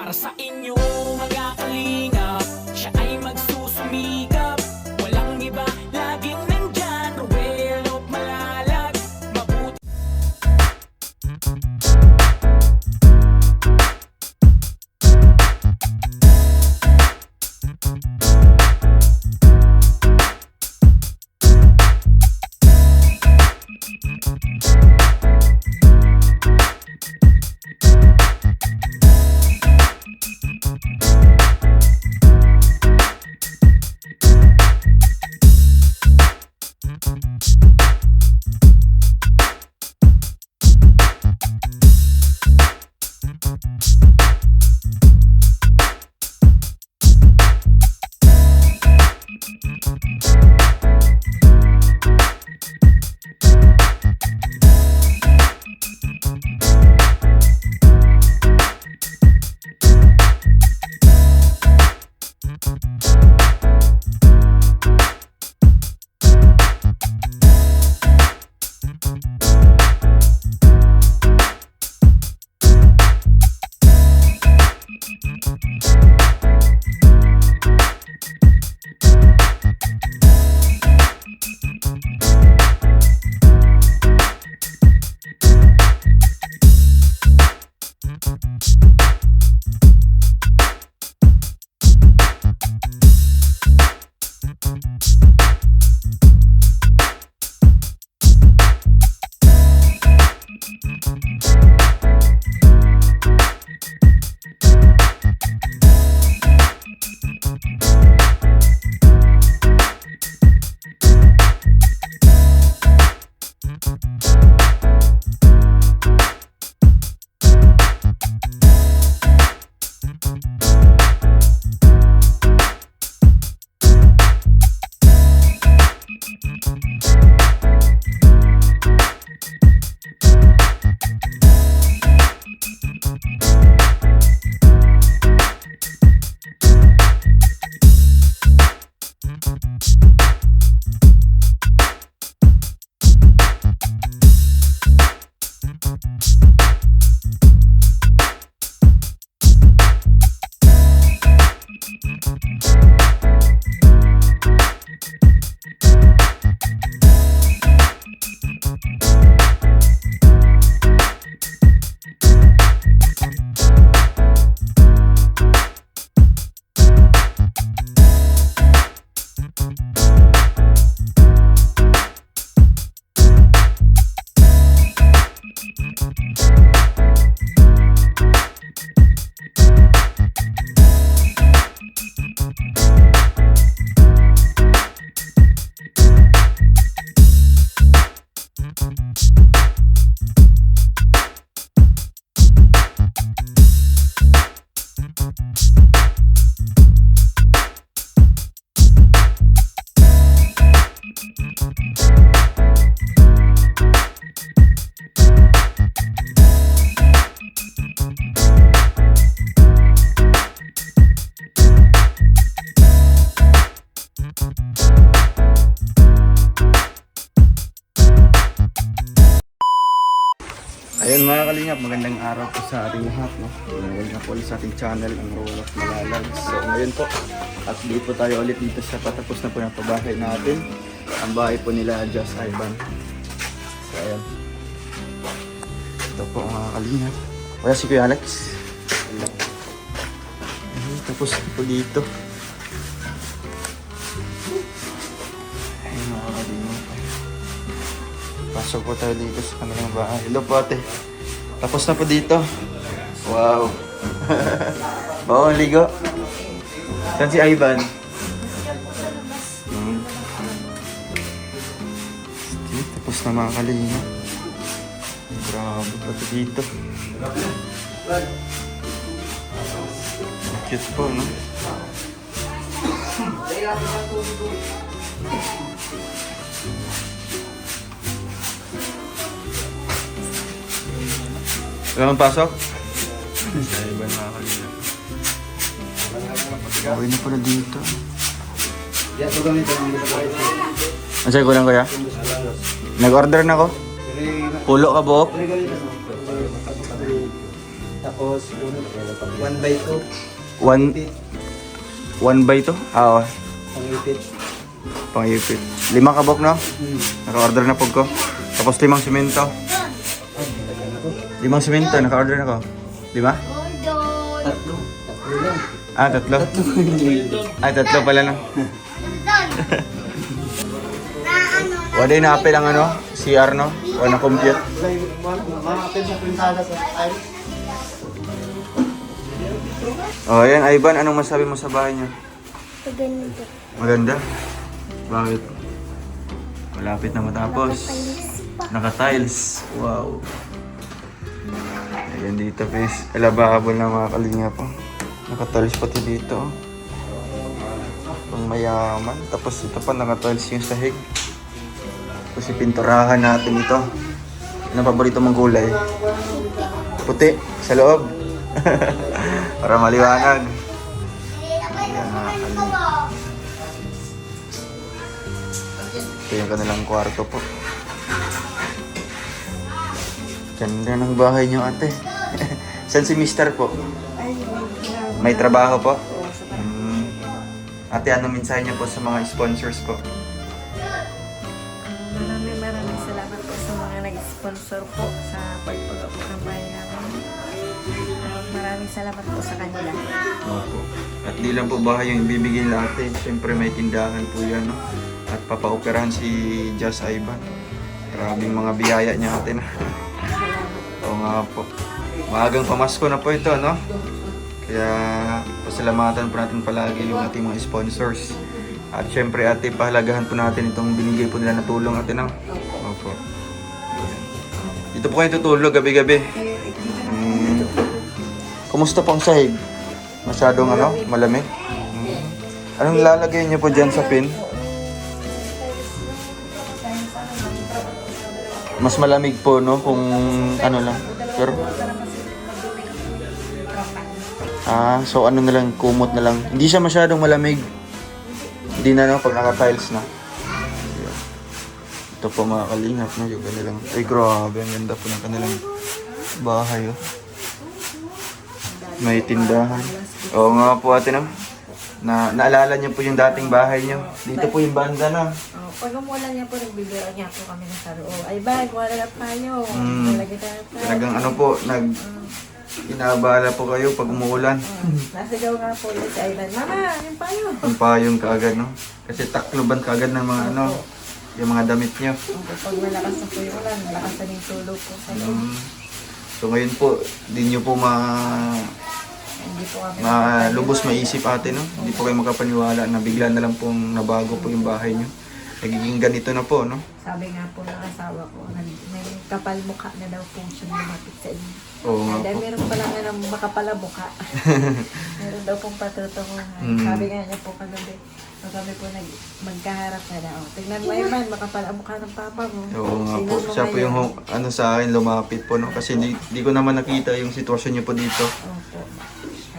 para sa inyo mga kalingap. Siya ay magsusumikap, walang iba, laging nandyan. Ruel of Malalag, mabuti. Ayun mga kalingap, magandang araw po sa ating lahat, no? Welcome na po ulit sa ating channel, ang Roel of Malalag. So ngayon po, update po tayo ulit dito sa patapos na po ng pabahay natin. Ang bahay po nila, Just Ivan. So ayun. Ito po mga kalingap. Wala si Kuya Alex. Ayun, tapos na po dito. Ayun mga kalingap. Pasok po tayo dito sa kanilang bahay. Hello po ate. Tapos na po dito. Wow. Bawang ligo. Saan si Ivan? Tapos na mga kalinga. Grabe pati dito. Cute po, no? Wala kang pasok? Sa iba na kanina. Okay na pala dito. Ang sa'yo kulang kuya? Nag-order na ako? Pulo ka buhok? Tapos, 1x2. 1 by 2? Oo. Pangipit. Pangipit. 5 kabok, no? Naka-order na po ko. Tapos 5 simento. 5 simento, naka-order na ko. 5? Tatlo. Tatlo lang. Ah, 3. Ay, 3 pala lang. Wala yung na-appel ang ano, CR, no? Wala na compute. Makakapit sa prinsasa sa time. Oh, ayan, Ivan, anong masabi mo sa bahay niyo? Maganda. Maganda? Bakit? Malapit na matapos. Naka-tiles. Wow. Ayan dito, guys. Alababo na mga kalinga po. Naka-tiles pati dito. Pang mayaman. Tapos ito pa, naka-tiles yung sahig. Tapos ipinturahan natin ito. Ano paborito mong kulay? Puti. Sa loob. Para maliwanag. Ayan mga kalinga. Ito yung kanilang kwarto po. Ganda ng bahay niyo, ate. Saan si Mister po? May trabaho po? Ate, ano mensahe niyo po sa mga sponsors po? Maraming salamat po sa mga nag-sponsor po sa pagpagawa po ng bahay namin. Maraming salamat po sa kanila. Opo. At di lang po bahay yung ibibigay nila, ate. Siyempre may tindahan po yan, no? At papaoperahan si Just Ivan. Maraming mga biyaya niya, ate, na. Oo nga po. Maagang pamasko na po ito, no? Kaya pasalamatan po natin palagi yung ating mga sponsors. At syempre, ate, pahalagahan po natin itong binigay po nila na tulong, ate, no? Opo. Dito po kayo tutulog gabi-gabi. Kumusta pong sahig? Masyadong ano, malamig? Anong lalagay niyo po dyan sa pin? Mas malamig po, no? Kung ano lang. Pero... Ah, so ano na lang, kumot na lang. Hindi siya masyadong malamig. Hindi na, no? Pag naka-tiles na. Ito po mga kalingap, no? Yung kanilang... Ay, grabe. Ang ganda po ng kanilang bahay, oh. May tindahan. Oo nga po, ate, no? Naalala niyo po yung dating bahay niyo. Dito po yung banda, no? Pag umulan niya po, nagbibiro niya po kami na sa loob. Ay bag, wala na tayo. Lagi tayo. Talagang ano po, inaabala po kayo pag umuulan. Nasigaw nga po ulit si Ivan, Mama, yung payo. Ang payong kaagad, no? Kasi takloban kaagad ng mga ano, yung mga damit niyo. Pag malakas na po yung ulan, malakas na yung tulog po sa loob. So ngayon po, di nyo po Hindi po kami. lubos maisip, ate, no? Hindi po kayo makapaniwala na bigla na lang pong nabago po yung bahay nyo. Nagiging ganito na po, no? Sabi nga po ng asawa ko, may kapal mukha na daw po siya lumapit sa inyo. Oo nga Dahil po. meron pa lang na makapala mukha. Meron daw pong patutunguhan. Sabi nga niya po kagabi, nung kami po magkaharap na daw. Tingnan mo Ivan, makapala mukha ng papa mo. Oo nga po. Tingnan mo Siya po ngayon. yung ano sa akin, lumapit po, no? Kasi di ko naman nakita yung sitwasyon nyo po dito. Opo.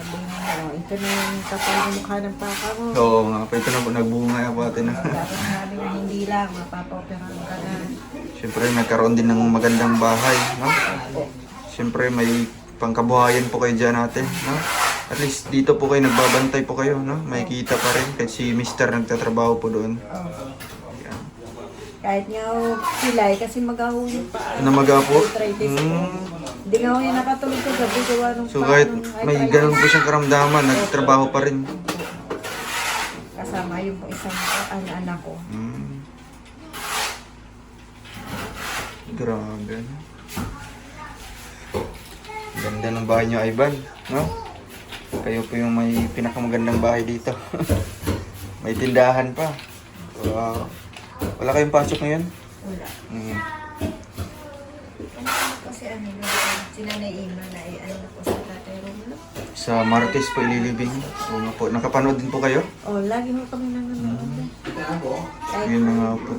Sabi nga, ito na yung kapal ng mukha ng papa mo. Oo nga po. Ito na po, nagbunga na po, ate, no? Tapos sabi nga, hindi lang, mapapa-operahan ka na. Siyempre, nagkaroon din ng magandang bahay, no? Siyempre, may pangkabuhayan po kayo dyan, ate, no? At least dito po kayo, nagbabantay po kayo, no? May kita pa rin. Kahit si Mr. nagtatrabaho po doon. Yan. Kahit nga pilay, kasi mag-ahuli pa. Ano po? Arthritis po. Hindi nga ako yung nakatulog ko gabi, gawa nung So kahit may ganun po siyang karamdaman, nagtrabaho pa rin. Kasama yung isang anak ko. Grabe, no? Ganda ng bahay niyo, Ivan, no? Kayo po yung may pinakamagandang bahay dito. May tindahan pa. Wow. Wala kayong pasok ngayon? Wala. Kasi ano yun, sila na email na ano ko sa tatay Romulo. Sa Martes po ililibing. So, po. Nakapanood din po kayo? Oh, lagi mo kami nanonood. Yun na nga po.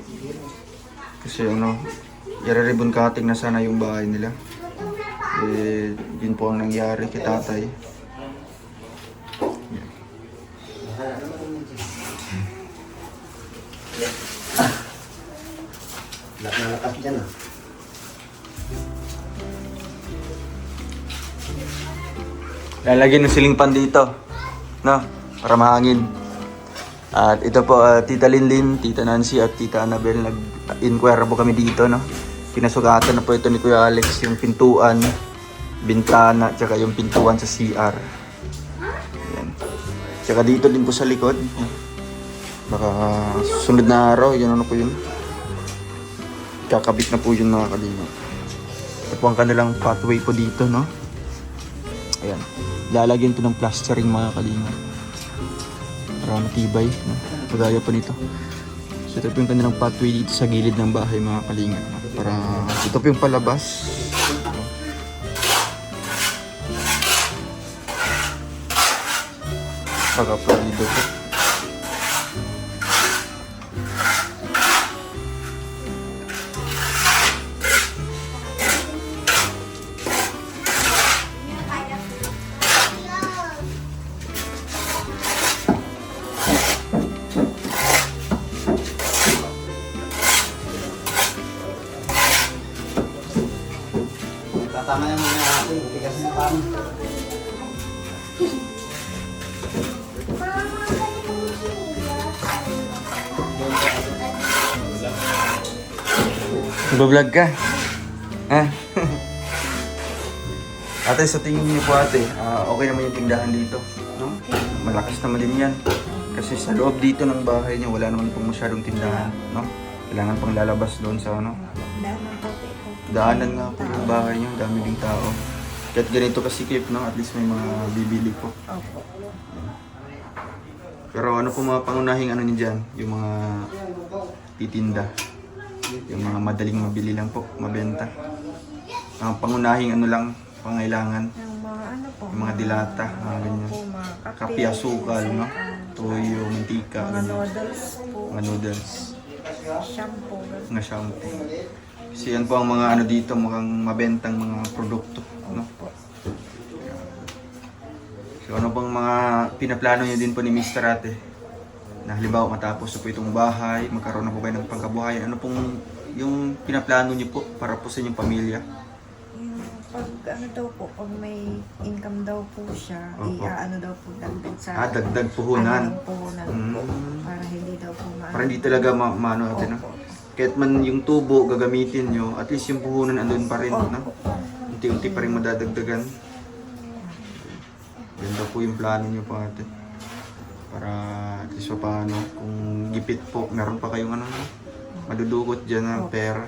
Kasi ano, i-ribbon cutting na sana yung bahay nila. Eh, yun po ang nangyari kay tatay. Lakas dyan ah. Lalagyan ng ceiling fan dito. No? Para mahangin. At ito po, Tita Linlin, Tita Nancy at Tita Annabel, nag-inquire po kami dito, no? Pinasugatan na po ito ni Kuya Alex, yung pintuan, bintana, tsaka yung pintuan sa CR. Ayan. Tsaka dito din po sa likod. Baka sunod na araw, yun ano po yun. Kakabit na po yun mga kalingap. Ito po ang kanilang pathway po dito, no? Ayan. Lalagyan po ng plastering mga kalingap. Para matibay, no? Pagaya po nito. So ito po yung kanilang pathway dito sa gilid ng bahay mga kalingap. Para ito po yung palabas. Pagka-provido po. Tatama yung mga natin. Tigas na pa. Nag-vlog ka? Ha? Ate, sa tingin niyo po ate, okay naman yung tindahan dito, no? Malakas naman din yan. Kasi sa loob dito ng bahay niya, wala naman pong masyadong tindahan, no? Kailangan pang lalabas doon sa ano. Daanan po ito. Daanan nga po yung bahay niya, dami ding tao. Kahit ganito kasikip, no? At least may mga bibili po. Opo. Pero ano po mga pangunahing ano niyo dyan? Yung mga titinda. Yung mga madaling mabili lang po, mabenta. Ang pangunahing ano lang, pangailangan. Yung mga ano po. Yung mga dilata, mga ganyan. Po, mga Kape, asukal, no? Toyo, mantika, Mga ganyan. noodles po. Mga noodles, Shampoo. mga shampoo. Kasi yan po ang mga ano dito, mukhang mabentang mga produkto, no? So ano bang mga pinaplano niyo din po ni Mr. Ate? Na halimbawa matapos na po itong bahay, magkaroon na po kayo ng pangkabuhayan. Ano pong yung pinaplano niyo po para po sa inyong pamilya? Yung pag ano daw po, pag may income daw po siya, Opo. ano daw po dagdag sa Dagdag puhunan. Ano, puhunan po. Para hindi daw po Para hindi talaga maano natin, no? Kahit man yung tubo gagamitin nyo, at least yung puhunan andun pa rin, no? Unti-unti pa rin madadagdagan. Yan daw po yung plano nyo po ate. Para at least pa paano, kung gipit po, meron pa kayong ano, madudugot dyan ng pera.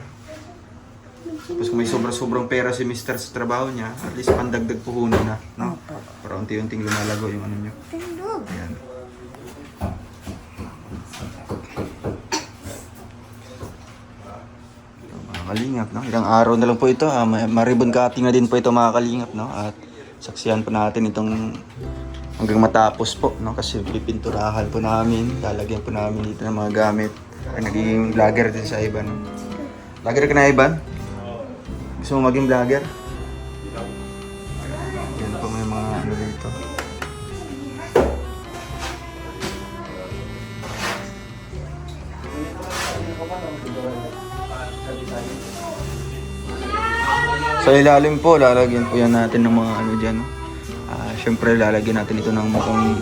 Tapos kung may sobrang pera si Mr. sa trabaho niya, at least pandagdag puhunan na, no? Opo. Para unti-unting lumalago yung ano nyo. Tindog. Ayan. Ito, mga kalingap, no? Ilang araw na lang po ito, maribon cutting na din po ito mga kalingap, no? At saksihan po natin itong hanggang matapos po, no? Kasi pipinturahan po namin, lalagyan po namin dito ng mga gamit. Ay, naging vlogger din sa Iban, no? Vlogger ka na, Iban? Gusto mo maging vlogger? Yan po may mga ano dito. Sa ilalim po, lalagyan po yan natin ng mga ano dyan, no? Siyempre, lalagyan natin ito ng mukhang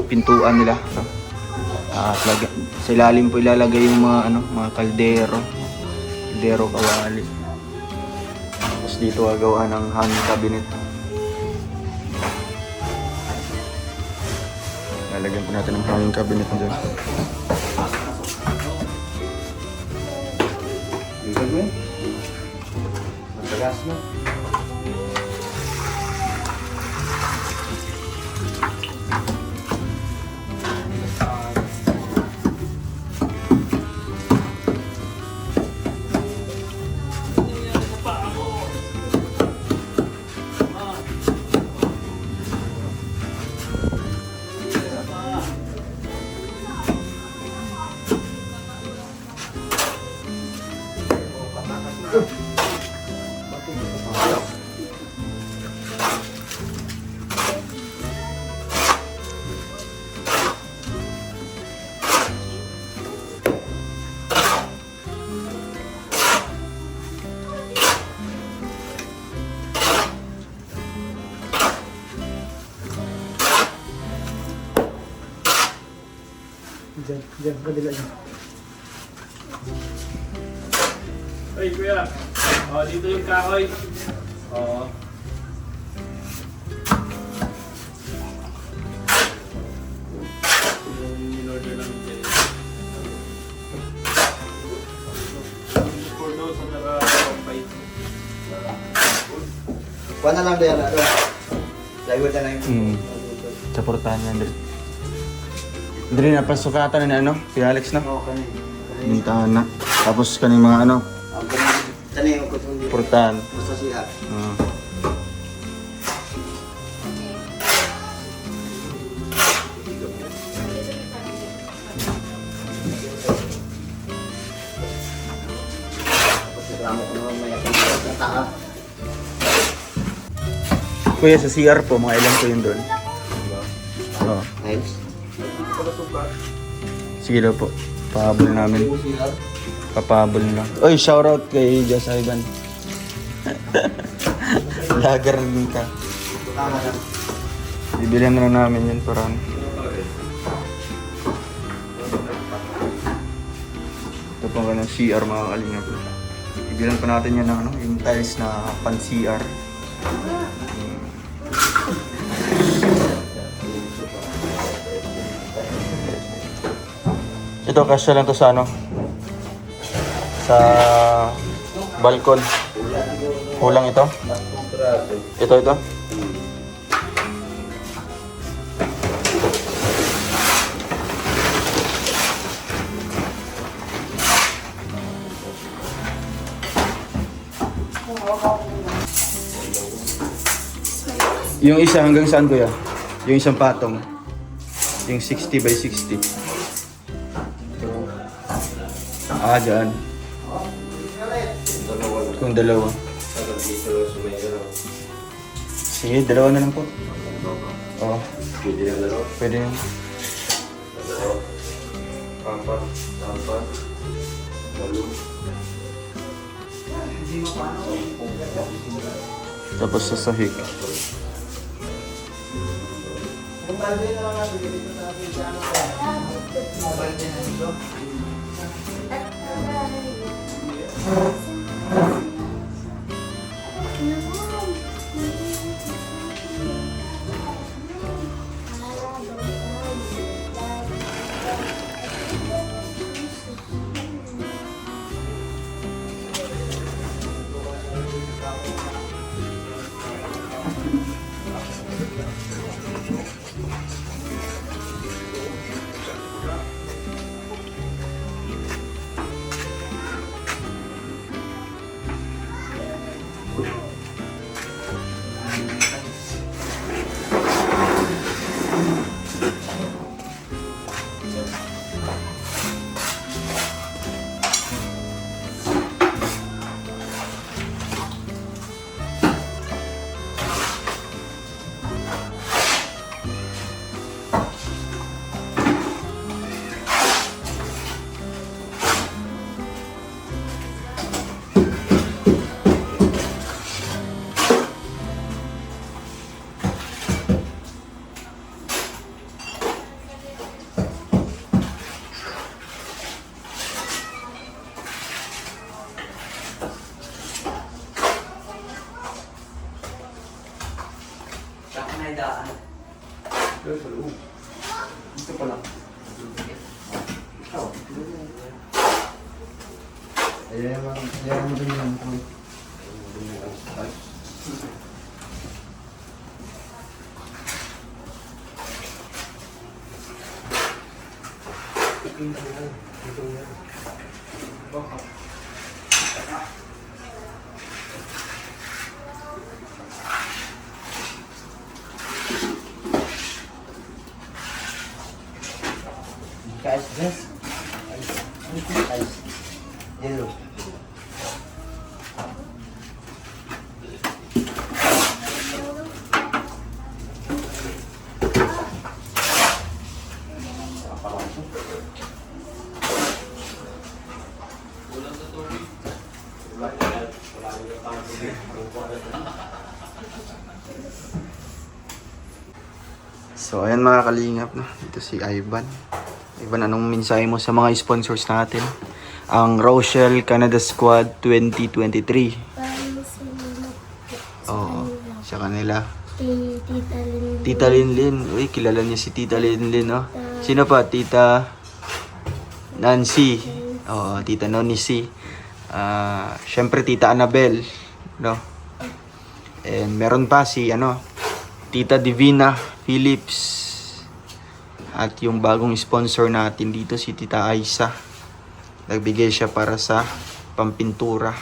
pintuan nila, no? At sa ilalim po ilalagay yung mga ano, mga kaldero kawali. Tapos dito gagawa ng hanging cabinet. Lalagyan po natin ng hanging cabinet dyan. Bigat mo eh. Matagas mo. Diyan, kabila niya. Ay, kuya. Oh, dito yung kahoy. Oo. Yung in-order namin dyan. For those na naka-compay. Kuha na lang din ano. Lagyan na lang yung... Supportahan niya, Andre. Andre, napasukatan na ano? Si Alex na? Oo, kanin. Mintahan na. Tapos kaning mga ano? Kanin yung kutong dito. Supportahan. Basta siya. Reklamo ko naman may akong taas. Kuya, sa CR po, mga ilan po yun doon? Oo. Nice. Sige daw po. Pahabol namin. Papahabol lang. Oy, shoutout kay Jess Ivan. Lager din ka. Tama lang. Bibilihan na lang namin yun para ano. Ito po ng CR mga kalingap. Ibilan pa natin yan ng ano, yung tiles na pan CR. Ito kasya lang to sa ano? Sa balkon. Kulang ito? Ito. Yung isa hanggang saan kuya? Yung isang patong. Yung 60 by 60. Ah, dyan. Kung dalawa. Sige, dalawa na lang po. Oo. Pwede na laro. Pwede yun. Apat. Walo. Tapos sa sahig. Ayan mo din yan. Guys, this. Guys. Yellow. So, ayan mga kalingap, no? Ito si Ivan. Ivan, anong mensahe mo sa mga sponsors natin? Ang Rochelle Canada Squad 2023. Maraming salamat po Oo, sa kanila. kay Tita Lindy. Tita Linlin. Uy, kilala niya si Tita Linlin, no? Sino pa? Tita Nancy. Oo, Tita Noni C. Siyempre, Tita Annabel, no? And meron pa si, Tita Divina Phillips. At yung bagong sponsor natin dito, si Tita Aisa. Nagbigay siya para sa pampintura.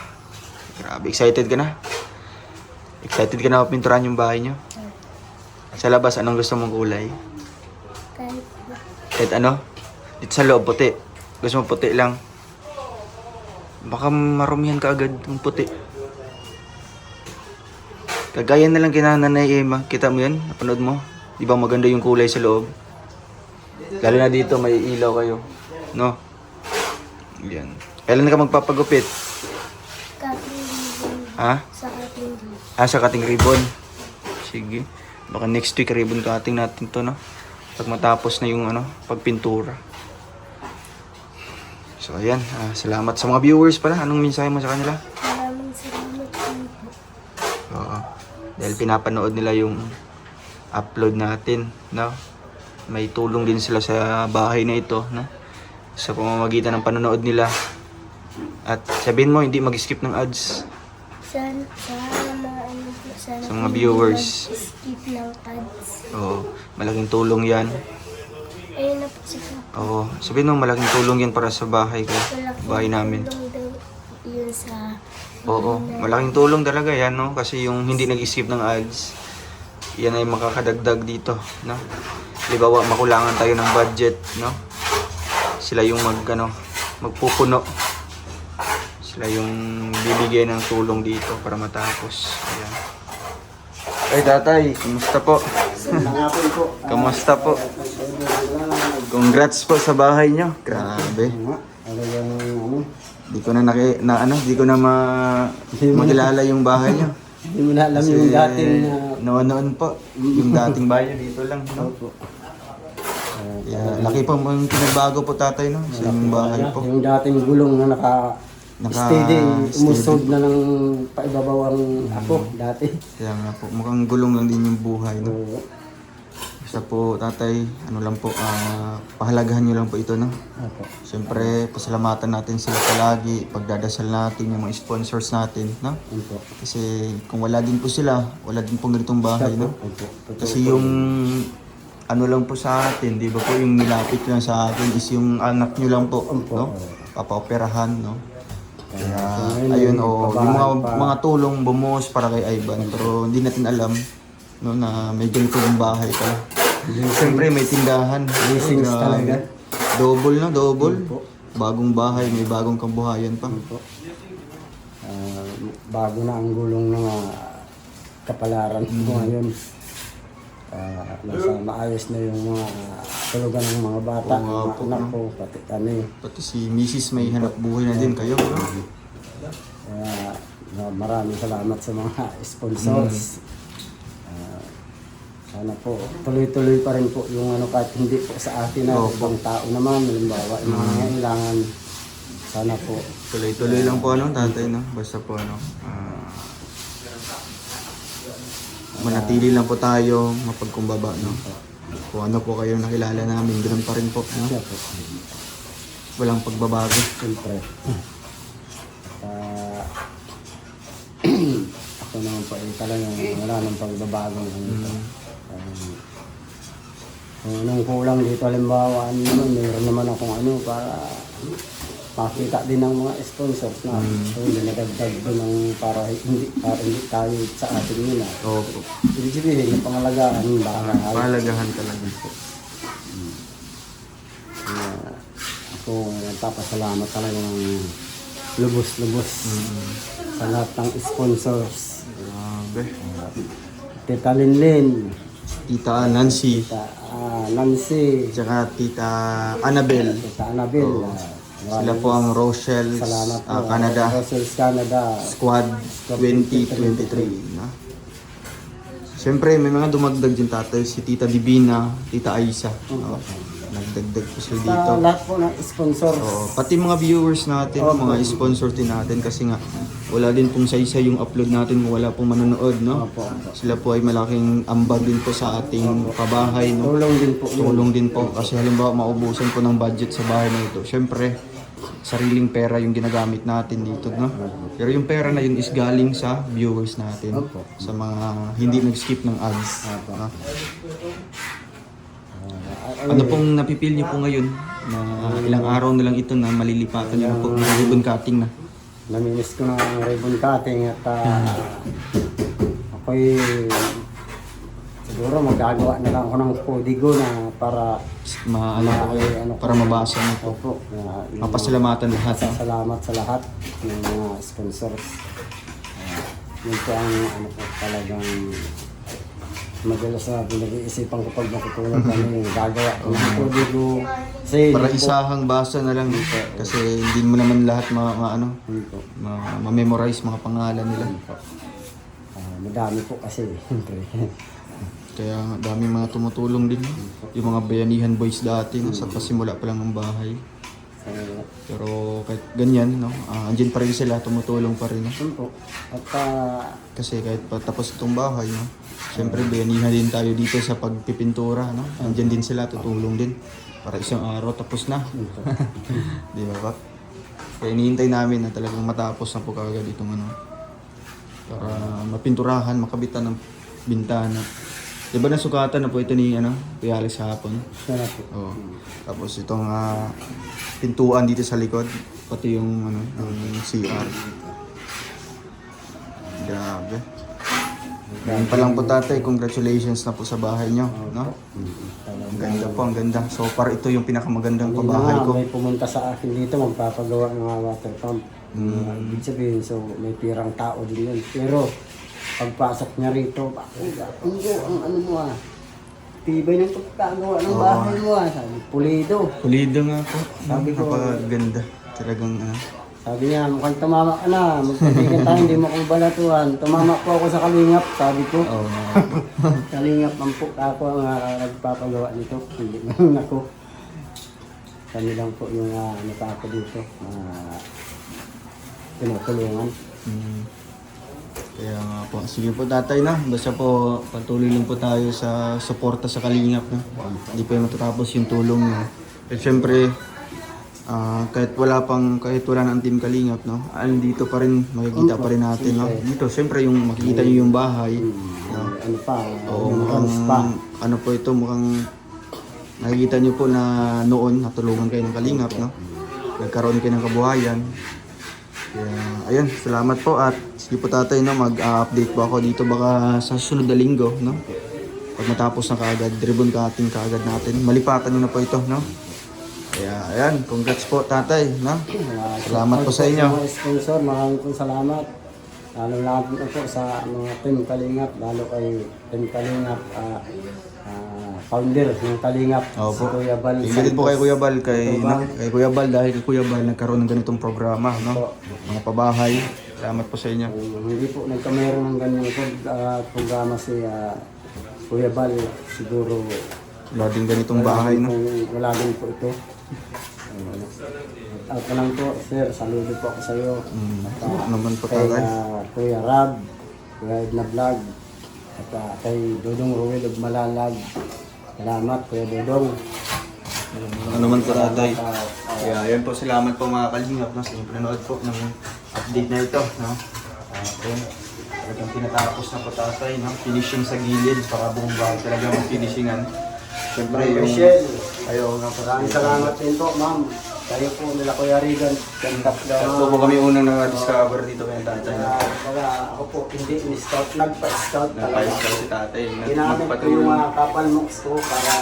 Grabe, excited ka na? Excited ka na mapinturahan yung bahay nyo? Sa labas, anong gusto mong kulay? Kahit Kahit ano? Dito sa loob, puti. Gusto mo puti lang? Baka marumihan ka agad yung puti. Kagaya na lang kina Nanay Emma. Kita mo yan? Napanood mo? Di ba maganda yung kulay sa loob? Lalo na dito, may ilaw kayo. No? Yan. Kailan ka magpapagupit? cutting ribbon Ha? sa cutting ribbon. Sa cutting ribbon. Sige. Baka next week ribbon cutting natin to, no? Pag matapos na yung pagpintura. So ayan, salamat sa mga viewers pala. Anong mensahe mo sa kanila? Maraming salamat din po. Oo. Dahil pinapanood nila yung upload natin, no? May tulong din sila sa bahay na ito, no? Sa pamamagitan ng panonood nila. At sabihin mo, hindi mag-skip ng ads. Sana po, sana Sa mga po viewers. mag-skip ng ads. Oo, malaking tulong yan. Ayun na po si Papa. Oo, sabihin mo, malaking tulong yan para sa bahay ko. Malaking Bahay namin. tulong daw yun sa Oo, malaking tulong talaga yan, no? Kasi yung hindi nag-skip ng ads, yan ay makakadagdag dito, no? Halimbawa, makulangan tayo ng budget, no? Sila yung magpupuno. Sila yung bibigyan ng tulong dito para matapos. Ayan. Ay, tatay, kumusta po? Nangapon po. Kamusta po? Congrats po sa bahay nyo. Grabe. Ano yung Di ko na di ko na makilala yung bahay nyo. Hindi mo na alam yung dating Noon po, yung dating bahay nyo dito lang, no? Yeah, laki po yung pinagbago po tatay, no? Sa yung bahay po. Yung dating gulong na naka-steady, umusod na ng paibabaw ang ako dati. Kaya nga po, mukhang gulong lang din yung buhay, no? Basta po tatay, pahalagahan nyo lang po ito, no? Opo. Siyempre, pasalamatan natin sila palagi, pagdadasal natin yung mga sponsors natin, no? Opo. Kasi kung wala din po sila, wala din pong ganitong bahay, no? Opo. Kasi yung lang po sa atin, di ba po yung nilapit lang sa atin is yung anak nyo lang po, no? Papaoperahan, no? Kaya, ayun, yung mga tulong bumuhos para kay Ivan. Pero hindi natin alam, no, na may ganito yung bahay pala. Siyempre, may tindahan. Blessings talaga. Double, no? Double. Bagong bahay, may bagong kabuhayan pa. Bago na ang gulong ng kapalaran mo ngayon. Nasa maayos na yung mga tulugan ng mga bata, ng mga anak ko, pati kami. Pati si Mrs. may hanap buhay na din kayo, no? Kaya maraming salamat sa mga sponsors. Sana po, tuloy-tuloy pa rin po yung kahit hindi po sa atin na ibang tao naman, halimbawa, yung mga kailangan. Sana po. Tuloy-tuloy lang po, tatay, no? Basta po, manatili lang po tayo, mapagkumbaba, no? Kung ano po kayo nakilala namin, ganoon pa rin po, no? Siya po. Walang pagbabago. Siyempre. Ako naman po, talagang wala nang pagbabago. Kung anong kulang dito, halimbawa, mayroon naman akong para makita din ng mga sponsors na so nagdagdag doon ng para hindi tayo sa atin nila. Opo. Ibig sabihin, yung pangalagaan, Pahalagahan talaga po. Ako nagpapasalamat talaga ng lubos-lubos sa lahat ng sponsors. Grabe. Tita Linlin, Tita Nancy, Tita Nancy, tsaka Tita Annabel. Tita Annabel. Sila po ang Rochelle Salamat po. Canada Rochelles Canada. Squad 2023. No? Siyempre, may mga dumagdag din tatay. Si Tita Divina, Tita Aisa. No? nagdagdag po sila Sa dito. lahat po ng sponsor. Oo, pati mga viewers natin, mga sponsor din natin kasi nga wala din pong saysay yung upload natin kung wala pong manonood, no? Opo. Sila po ay malaking ambag din po sa ating kabahay, no? Tulong din po. Tulong din po kasi halimbawa maubusan po ng budget sa bahay na ito. Syempre, sariling pera yung ginagamit natin dito, no? Pero yung pera na yun is galing sa viewers natin, Opo. sa mga hindi nag-skip ng ads. no? Ano pong napipil niyo po ngayon na ilang araw na lang ito na malilipatan niyo na po ng ribbon cutting na? Namimiss ko na ang ribbon cutting at ako'y siguro magagawa na lang ako ng kodigo na para Ano po, para mabasa niyo po. Opo. Mapasalamatan lahat. no? Salamat sa lahat ng mga sponsors. Yun po ang ano po talagang madalas na pinag-iisipan ko pag nakitulog kami gagawa ko ng kodigo. Kasi Para hindi po- isahang basa na lang kasi hindi mo naman lahat hindi po. ma-memorize mga pangalan nila. Madami po kasi siyempre. Kaya daming mga tumutulong din. Yung mga bayanihan boys dati sa pasimula pa lang ng bahay. Pero kahit ganyan, no? Andyan pa rin sila, tumutulong pa rin. No? Yun po. At Kasi kahit patapos itong bahay, no? Siyempre bayanihan din tayo dito sa pagpipintura. No? Andyan din sila, tutulong din. Para isang araw tapos na. Di ba ba? Kaya hinihintay namin na talagang matapos na po kagad itong ano. Para mapinturahan, makabitan ng bintana. Di ba nasukatan na po ito ni Kuya Alex hapon? siya na po. Oo. Tapos itong pintuan dito sa likod, pati yung yung CR. Grabe. Ngayon pa lang po tatay, congratulations na po sa bahay nyo, no? Ang ganda po, ang ganda. So far ito yung pinakamagandang pabahay ko. May pumunta sa akin dito, magpapagawa ng mga water pump. Ibig sabihin, so may pirang tao din yun. Pero pagpasok niya rito, ang ano mo tibay ng pagkagawa ng bahay mo sabi, pulido. Pulido nga po. Sabi ko, napakaganda. Talagang sabi niya, mukhang tumama ka na, magkaibigan tayo, hindi mo akong balatuan. Tumama po ako sa kalingap, sabi ko. oh, Kalingap ang po ako ang nagpapagawa nito, hindi naman ako. Kami lang po yung ano pa ako dito, pinutulungan. Kaya nga po. Sige po tatay na. Basta po patuloy lang po tayo sa suporta sa Kalingap. No? Hindi po yung matatapos yung tulong nyo. At syempre, kahit wala na ang team Kalingap, no? Dito pa rin, makikita pa rin natin. No? Dito, syempre yung makikita nyo yung bahay. No? Ano pa, Oo, yung mukhang, spa. ano po ito, mukhang nakikita nyo po na noon natulungan kayo ng Kalingap. No? Nagkaroon kayo ng kabuhayan. Kaya, ayun, salamat po at sige po tatay, no, mag-update po ako dito baka sa susunod na linggo, no? Pag matapos na kaagad, ribbon cutting kaagad natin. Malipatan nyo na po ito, no? Kaya, ayan, congrats po tatay, no? Salamat po sa inyo. Mga sponsor, maraming pong salamat. Lalo po sa mga team Kalingap, lalo kay team Kalingap, founder ng Kalingap, si Opo. Kuya Bal. Thank you din po kay Kuya Bal, Ito ba? kay Kuya Bal, dahil kay Kuya Bal nagkaroon ng ganitong programa, no? Mga pabahay. Salamat po sa inyo. Hindi po nagkameron ng ganyan programa si Kuya Bal, siguro Wala din ganitong bahay, no? wala din po ito. At lang po, sir, saludo po ako sa iyo. Naman po Kay tatay. Kuya Rab, Kuya Edna Vlog, at kay Dodong Ruel of Malalag. Salamat, Kuya Dodong. Ano naman po tatay. Kaya ayan po, salamat po mga Kalingap, no? Sa inyong pinanood po ng update na ito, no? Ayun. Talagang pinatapos na po tatay, no? Finishing sa gilid para buong bahay talaga mag-finishingan. Siyempre yung... Michelle, Ayaw nga po. maraming salamat din po, ma'am. Kayo po nila Kuya Regan. Ganda Ito po kami unang na-discover dito kay tatay. Wala, ako po hindi in-scout, nagpa-scout talaga. Napayos ka si tatay. Ginamit ko yung mga kapal mooks ko para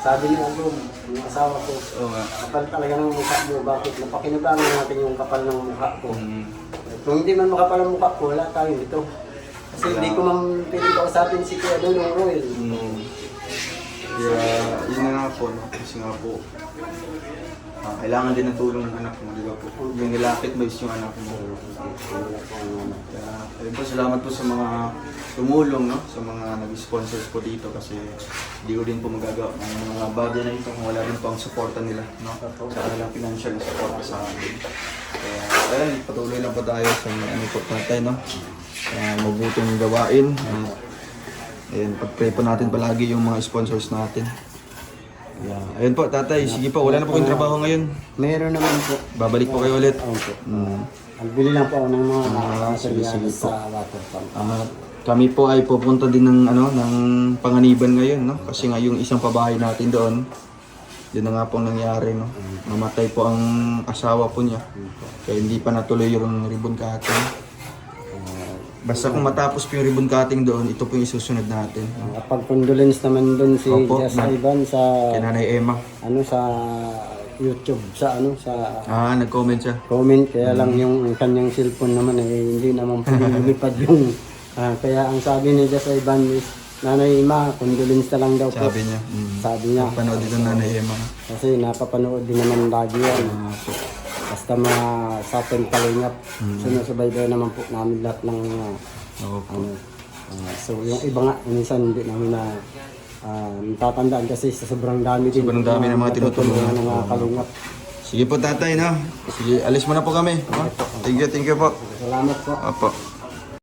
sabi ni Alum, yung asawa ko, Oo nga. kapal talaga ng mukha mo, bakit napakinabangan natin yung kapal ng mukha ko. Mm. Kung hindi man makapal ang mukha ko, wala tayo dito. Kasi hindi ko man piling kausapin si Kuya Dodong Royal. Mm. Kaya yun na nga po, no? Kasi nga po, kailangan din ng tulong ng anak mo, di ba po? Yung nilapit ba is yung anak mo? Kaya, ayun po, salamat po sa mga tumulong, no? Sa mga nag-sponsors po dito kasi hindi ko din po magagawa ng mga bagay na ito kung wala din po ang supporta nila, no? Sa kanilang financial na support sa amin. Kaya, ayun, patuloy lang po tayo sa ano po natin, no? Kaya, mabuting gawain. Ayun, pag-pray po natin palagi yung mga sponsors natin. Yeah. Ayun po, tatay. Sige po, wala na po kayong trabaho ngayon. Meron naman po. Babalik po kayo ulit. Opo. Mm. Nagbili lang po ako ng mga sige, sige materials sa water pump. Kami po ay pupunta din ng ng Panganiban ngayon, no? Kasi nga yung isang pabahay natin doon, yun na nga po nangyari, no? Namatay po ang asawa po niya. Kaya hindi pa natuloy yung ribbon cutting. Basta kung matapos po yung ribbon cutting doon, ito po yung isusunod natin. Pag-condolence naman doon si Opo, Jess Ivan sa Kay Nanay Emma. sa YouTube sa Nag-comment siya. comment, kaya lang yung kanyang cellphone naman hindi naman po lumipad yung kaya ang sabi ni Jess Ivan is, Nanay Emma, condolence na lang daw po. Sabi niya. Sabi niya. Panood dito ng Nanay Emma. Kasi napapanood din naman lagi yan. Basta sa atin kalingap, sinusubaybayan naman po namin lahat ng Opo. so yung iba nga, minsan hindi namin natatandaan kasi sa sobrang dami din. Sobrang dami ng mga tinutulungan. ng mga kalingap. Sige po tatay, no? Sige, alis mo na po kami. No? Thank you po. Salamat po. Opo.